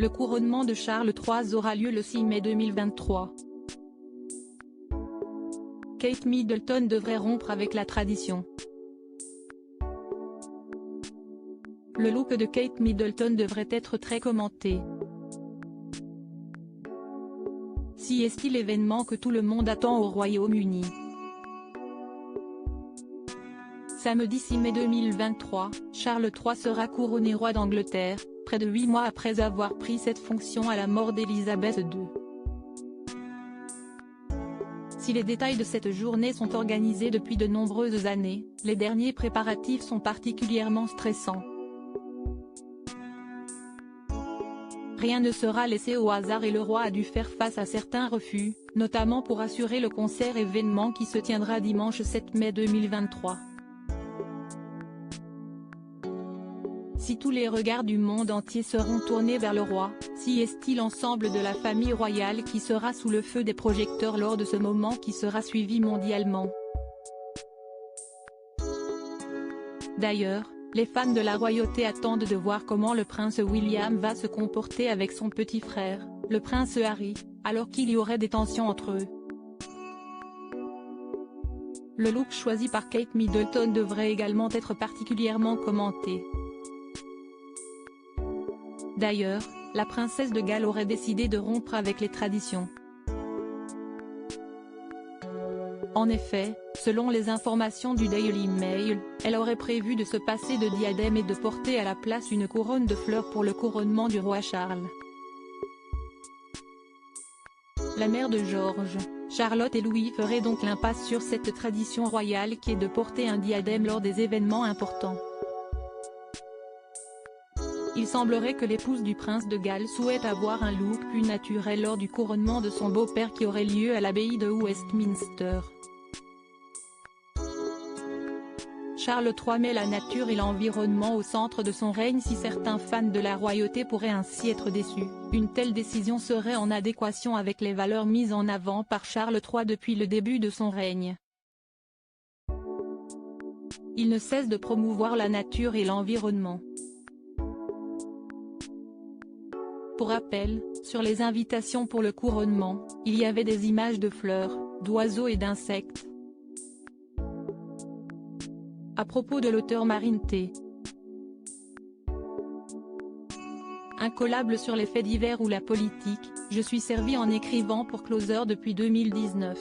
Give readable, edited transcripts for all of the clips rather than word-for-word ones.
Le couronnement de Charles III aura lieu le 6 mai 2023. Kate Middleton devrait rompre avec la tradition. Le look de Kate Middleton devrait être très commenté. Si est-il l'événement que tout le monde attend au Royaume-Uni. Samedi 6 mai 2023, Charles III sera couronné roi d'Angleterre, près de 8 mois après avoir pris cette fonction à la mort d'Élisabeth II. Si les détails de cette journée sont organisés depuis de nombreuses années, les derniers préparatifs sont particulièrement stressants. Rien ne sera laissé au hasard et le roi a dû faire face à certains refus, notamment pour assurer le concert événement qui se tiendra dimanche 7 mai 2023. Si tous les regards du monde entier seront tournés vers le roi, si est-il l'ensemble de la famille royale qui sera sous le feu des projecteurs lors de ce moment qui sera suivi mondialement. D'ailleurs, les fans de la royauté attendent de voir comment le prince William va se comporter avec son petit frère, le prince Harry, alors qu'il y aurait des tensions entre eux. Le look choisi par Kate Middleton devrait également être particulièrement commenté. D'ailleurs, la princesse de Galles aurait décidé de rompre avec les traditions. En effet, selon les informations du Daily Mail, elle aurait prévu de se passer de diadème et de porter à la place une couronne de fleurs pour le couronnement du roi Charles. La mère de George, Charlotte et Louis feraient donc l'impasse sur cette tradition royale qui est de porter un diadème lors des événements importants. Il semblerait que l'épouse du prince de Galles souhaite avoir un look plus naturel lors du couronnement de son beau-père qui aurait lieu à l'abbaye de Westminster. Charles III met la nature et l'environnement au centre de son règne. Si certains fans de la royauté pourraient ainsi être déçus, une telle décision serait en adéquation avec les valeurs mises en avant par Charles III depuis le début de son règne. Il ne cesse de promouvoir la nature et l'environnement. Pour rappel, sur les invitations pour le couronnement, il y avait des images de fleurs, d'oiseaux et d'insectes. À propos de l'auteur Marine T. Incollable sur les faits divers ou la politique, je suis servi en écrivant pour Closer depuis 2019.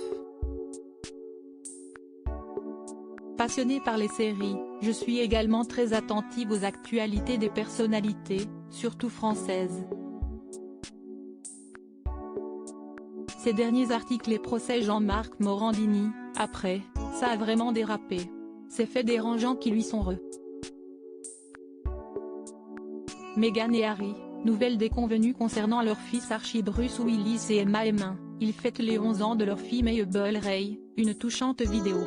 Passionnée par les séries, je suis également très attentive aux actualités des personnalités, surtout françaises. Ces derniers articles et procès Jean-Marc Morandini, après, ça a vraiment dérapé. Ces faits dérangeants qui lui sont Meghan et Harry, nouvelle déconvenue concernant leur fils Archie Bruce Willis et Emma Heming, ils fêtent les 11 ans de leur fille Mabel Ray, une touchante vidéo.